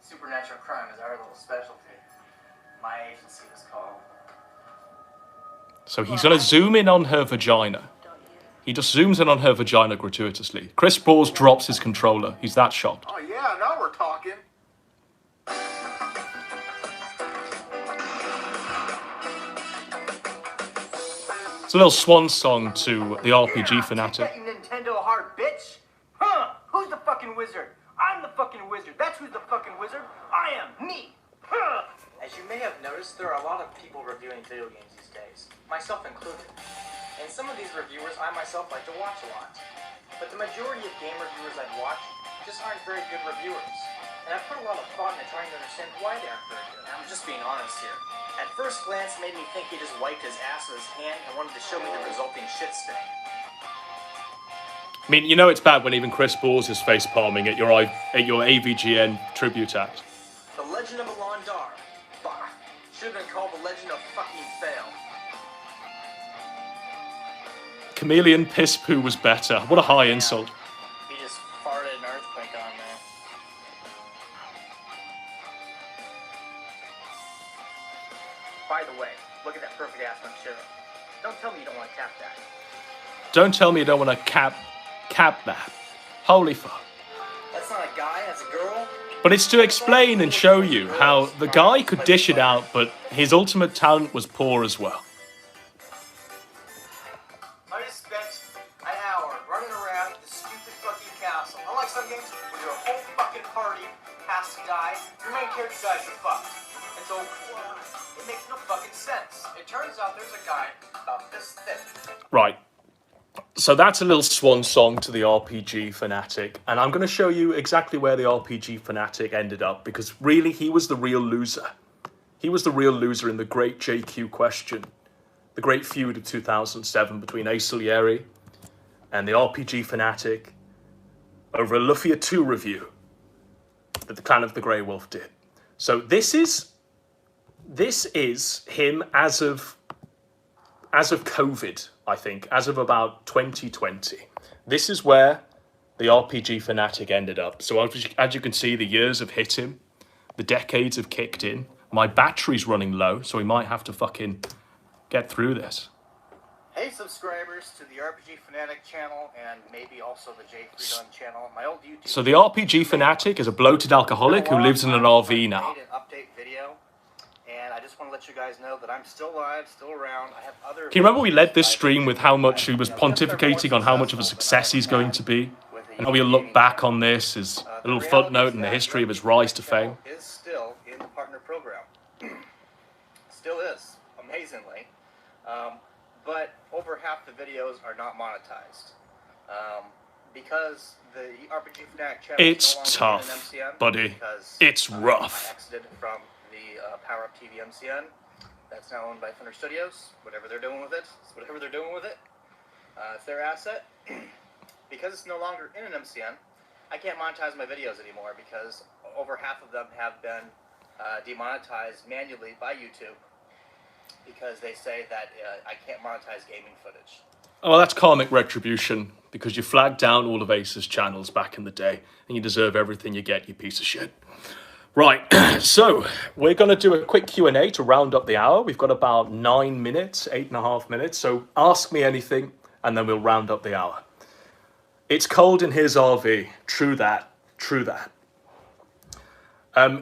Supernatural crime is our little specialty. My agency was called. So he's going to zoom in on her vagina. He just zooms in on her vagina gratuitously. Chris Balls drops his controller. He's that shocked. Oh yeah, now we're talking. It's a little swan song to the RPG fanatic. Take that, you Nintendo hard bitch! Huh? Who's the fucking wizard? I'm the fucking wizard. That's who's the fucking wizard. I am me. Huh? As you may have noticed, there are a lot of people reviewing video games these days, myself included. And some of these reviewers I myself like to watch a lot. But the majority of game reviewers I've watched just aren't very good reviewers. And I've put a lot of thought into trying to understand why they aren't very good. I'm just being honest here. At first glance, it made me think he just wiped his ass with his hand and wanted to show me the resulting shit stain. I mean, you know it's bad when even Chris Balls is face palming at your AVGN tribute act. The Legend of Alon Dar. Bah. Should have been called The Legend of Fucking Fail. Chameleon Piss Poo was better. What a high insult. He just farted an earthquake on there. By the way, look at that perfect ass on show. Don't tell me you don't want to tap that. Don't tell me you don't want to cap that. Holy fuck. That's not a guy, that's a girl. But it's to explain and show you how the guy could dish it out, but his ultimate talent was poor as well. I just spent an hour running around this stupid fucking castle. Unlike some games where your whole fucking party has to die, your main character dies, you're fucked. And so, it makes no fucking sense. It turns out there's a guy about this thick. Right. So that's a little swan song to the RPG fanatic, and I'm going to show you exactly where the RPG fanatic ended up, because really he was the real loser. He was the real loser in the great JQ question, the great feud of 2007 between Ace Salieri and the RPG fanatic over a Lufia 2 review that the Clan of the Grey Wolf did. So this is him as of COVID, I think, as of about 2020, this is where the RPG fanatic ended up. So as you can see, the years have hit him. The decades have kicked in. My battery's running low, so we might have to fucking get through this. Hey subscribers to the RPG Fanatic channel and maybe also the J Freedon channel. My old YouTube. So the RPG fanatic is a bloated alcoholic who lives in an RV now. I made an update video, and I just want to let you guys know that I'm still alive, still around. I have other. Can you remember we led this stream with how much he was pontificating on how much of a success he's going to be? And how we'll look back on this as a little footnote in the history of his rise to fame. Is still in the partner program. Still is, amazingly. But over half the videos are not monetized. Because the RPG Fanatic channel it's is no longer in tough, MCN buddy. It's rough. I exited from the Power Up TV MCN. That's now owned by Thunder Studios. Whatever they're doing with it, it's whatever they're doing with it. It's their asset. Because it's no longer in an MCN, I can't monetize my videos anymore because over half of them have been demonetized manually by YouTube because they say that I can't monetize gaming footage. Oh, well, that's karmic retribution because you flagged down all of Ace's channels back in the day and you deserve everything you get, you piece of shit. Right, so we're going to do a quick Q&A to round up the hour. We've got about 9 minutes, 8.5 minutes, so ask me anything and then we'll round up the hour. It's cold in his RV. True that. True that.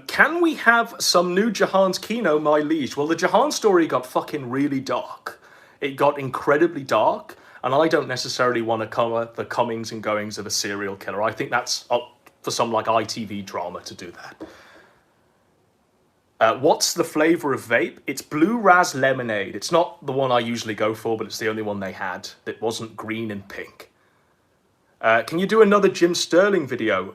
Can we have some new Jahan's Kino, my liege? Well, the Jahan story got fucking really dark. It got incredibly dark, and I don't necessarily want to cover the comings and goings of a serial killer. I think that's up for some like ITV drama to do that. What's the flavour of vape? It's Blue Raz Lemonade. It's not the one I usually go for, but it's the only one they had that wasn't green and pink. Can you do another Jim Sterling video?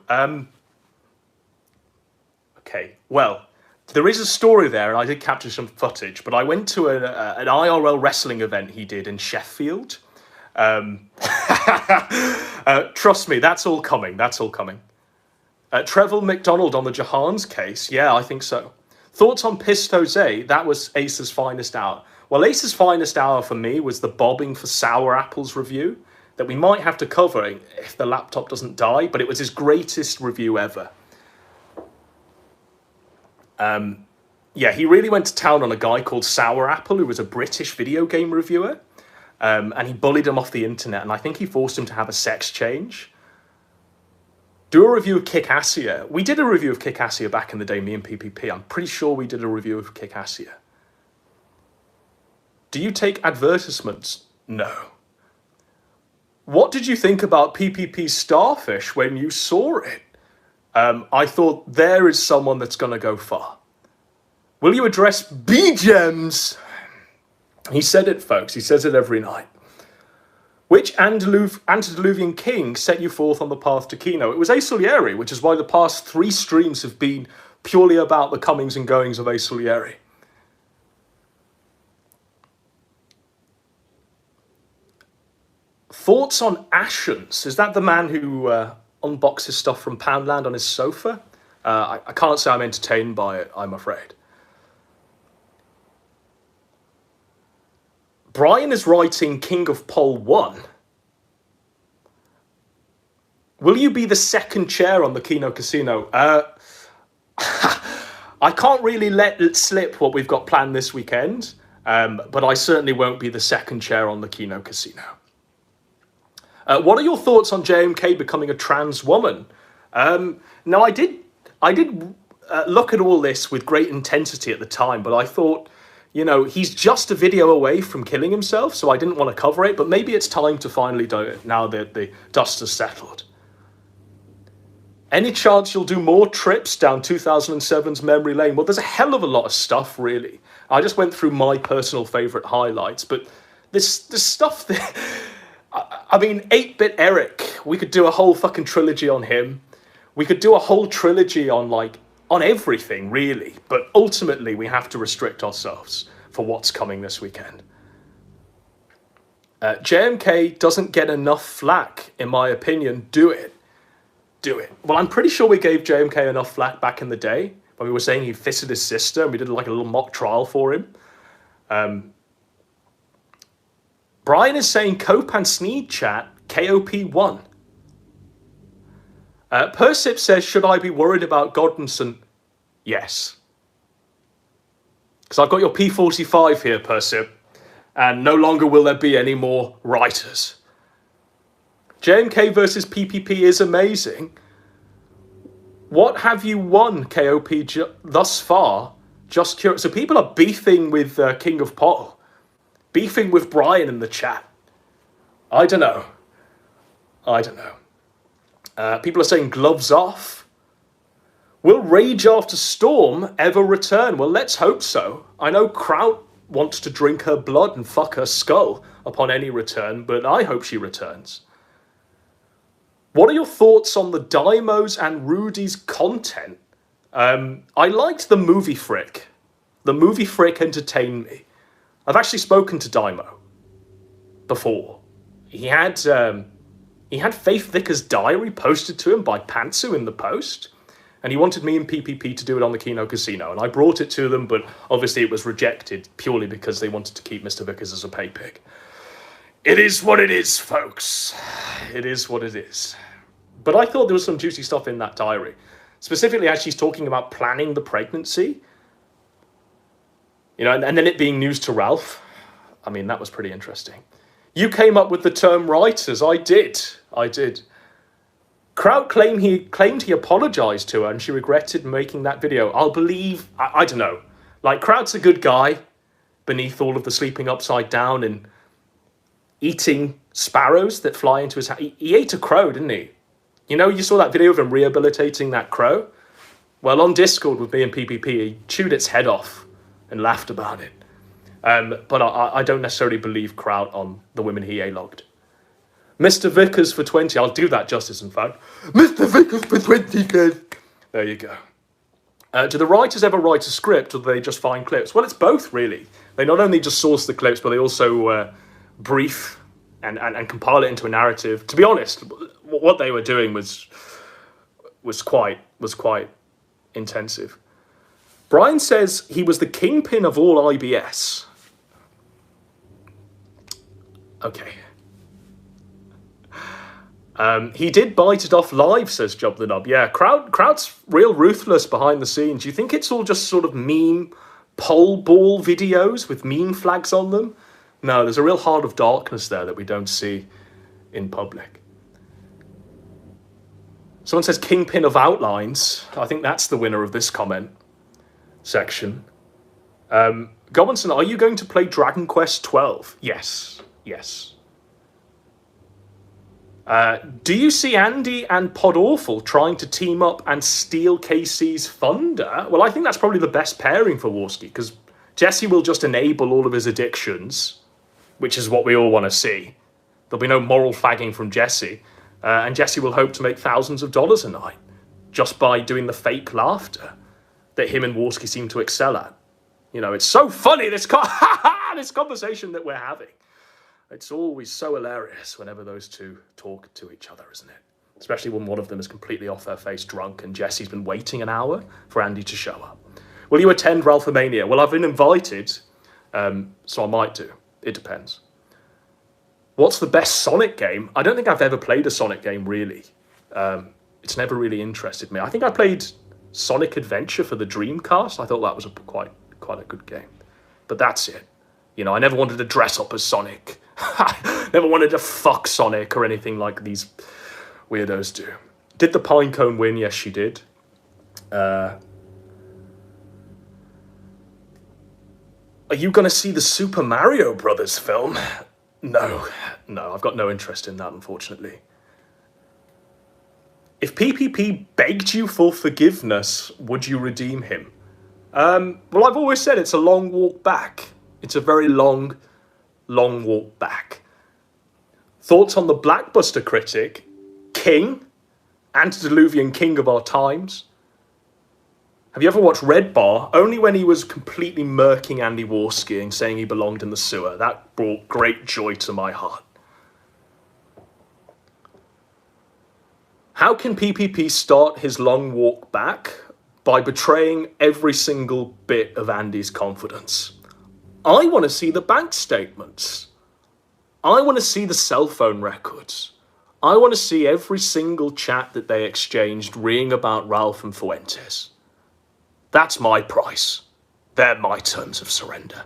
Okay, well, there is a story there, and I did capture some footage, but I went to an IRL wrestling event he did in Sheffield. Trust me, that's all coming, that's all coming. Trevor McDonald on the Jahan's case, yeah, I think so. Thoughts on Pissed Jose? That was Ace's finest hour. Well, Ace's finest hour for me was the Bobbing for Sour Apples review that we might have to cover if the laptop doesn't die, but it was his greatest review ever. Yeah, he really went to town on a guy called Sour Apple, who was a British video game reviewer, and he bullied him off the internet, and I think he forced him to have a sex change. Do a review of Kickassia. We did a review of Kickassia back in the day, me and PPP. I'm pretty sure we did a review of Kickassia. Do you take advertisements? No. What did you think about PPP's Starfish when you saw it? I thought there is someone that's going to go far. Will you address B-Gems? He said it, folks. He says it every night. Which antediluvian king set you forth on the path to Kino? It was Ace Solieri, which is why the past 3 streams have been purely about the comings and goings of Ace Solieri. Thoughts on Ashens? Is that the man who unboxes stuff from Poundland on his sofa? I can't say I'm entertained by it, I'm afraid. Brian is writing King of Pole 1. Will you be the second chair on the Kino Casino? I can't really let it slip what we've got planned this weekend, but I certainly won't be the second chair on the Kino Casino. What are your thoughts on JMK becoming a trans woman? Now, I did look at all this with great intensity at the time, but I thought, you know, he's just a video away from killing himself, so I didn't want to cover it, but maybe it's time to finally do it now that the dust has settled. Any chance you'll do more trips down 2007's memory lane? Well, there's a hell of a lot of stuff, really. I just went through my personal favourite highlights, but there's stuff that... I mean, 8-Bit Eric, we could do a whole fucking trilogy on him. We could do a whole trilogy on everything, really. But ultimately, we have to restrict ourselves for what's coming this weekend. JMK doesn't get enough flack, in my opinion. Do it. Do it. Well, I'm pretty sure we gave JMK enough flack back in the day when we were saying he fisted his sister and we did like a little mock trial for him. Brian is saying Cope and Sneed chat, KOP won. Persip says, should I be worried about Godwinson? Yes. Because I've got your P45 here, Persip, and no longer will there be any more writers. JMK versus PPP is amazing. What have you won, KOP, thus far? Just curious. So people are beefing with King of Pottle. Beefing with Brian in the chat. I don't know. People are saying gloves off. Will Rage After Storm ever return? Well, let's hope so. I know Kraut wants to drink her blood and fuck her skull upon any return, but I hope she returns. What are your thoughts on the Daimos and Rudy's content? I liked the movie Frick. The movie Frick entertained me. I've actually spoken to Daimo before. He had Faith Vickers' diary posted to him by Pantsu in the post, and he wanted me and PPP to do it on the Kino Casino, and I brought it to them, but obviously it was rejected purely because they wanted to keep Mr. Vickers as a pay pig. It is what it is, folks. It is what it is. But I thought there was some juicy stuff in that diary, specifically as she's talking about planning the pregnancy. You know, and then it being news to Ralph. I mean, that was pretty interesting. You came up with the term writers. I did. Kraut claimed he apologized to her and she regretted making that video. I'll believe, I don't know. Like, Kraut's a good guy beneath all of the sleeping upside down and eating sparrows that fly into his house. He ate a crow, didn't he? You know, you saw that video of him rehabilitating that crow? Well, on Discord with me and PPP, he chewed its head off and laughed about it. But I don't necessarily believe Kraut on the women he A-logged. Mr. Vickers for 20. I'll do that justice, in fact. Mr. Vickers for 20, guys. There you go. Do the writers ever write a script, or do they just find clips? Well, it's both, really. They not only just source the clips, but they also brief and compile it into a narrative. To be honest, what they were doing was quite intensive. Brian says he was the kingpin of all IBS. Okay. He did bite it off live, says Job the Nub. Yeah, Kraut's real ruthless behind the scenes. You think it's all just sort of meme pole ball videos with meme flags on them? No, there's a real heart of darkness there that we don't see in public. Someone says Kingpin of Outlines. I think that's the winner of this comment section. Gobinson, are you going to play Dragon Quest 12? Yes. Do you see Andy and Pod Awful trying to team up and steal KC's thunder? Well, I think that's probably the best pairing for Warski, because Jesse will just enable all of his addictions, which is what we all want to see. There'll be no moral fagging from Jesse, and Jesse will hope to make thousands of dollars a night just by doing the fake laughter that him and Warski seem to excel at. You know, it's so funny, this conversation that we're having. It's always so hilarious whenever those two talk to each other, isn't it? Especially when one of them is completely off their face drunk and Jesse's been waiting an hour for Andy to show up. Will you attend Ralphomania? Well, I've been invited, so I might do. It depends. What's the best Sonic game? I don't think I've ever played a Sonic game, really. It's never really interested me. I think I played Sonic Adventure for the Dreamcast. I thought that was quite a good game. But that's it. You know, I never wanted to dress up as Sonic. Never wanted to fuck Sonic or anything like these weirdos do. Did the Pinecone win? Yes, she did. Are you going to see the Super Mario Brothers film? No, I've got no interest in that, unfortunately. If PPP begged you for forgiveness, would you redeem him? Well, I've always said it's a long walk back. It's a very long walk back. Thoughts on the Blackbuster critic, King, antediluvian king of our times? Have you ever watched Red Bar? Only when he was completely murking Andy Warski and saying he belonged in the sewer. That brought great joy to my heart. How can PPP start his long walk back? By betraying every single bit of Andy's confidence. I want to see the bank statements. I want to see the cell phone records. I want to see every single chat that they exchanged ring about Ralph and Fuentes. That's my price. They're my terms of surrender.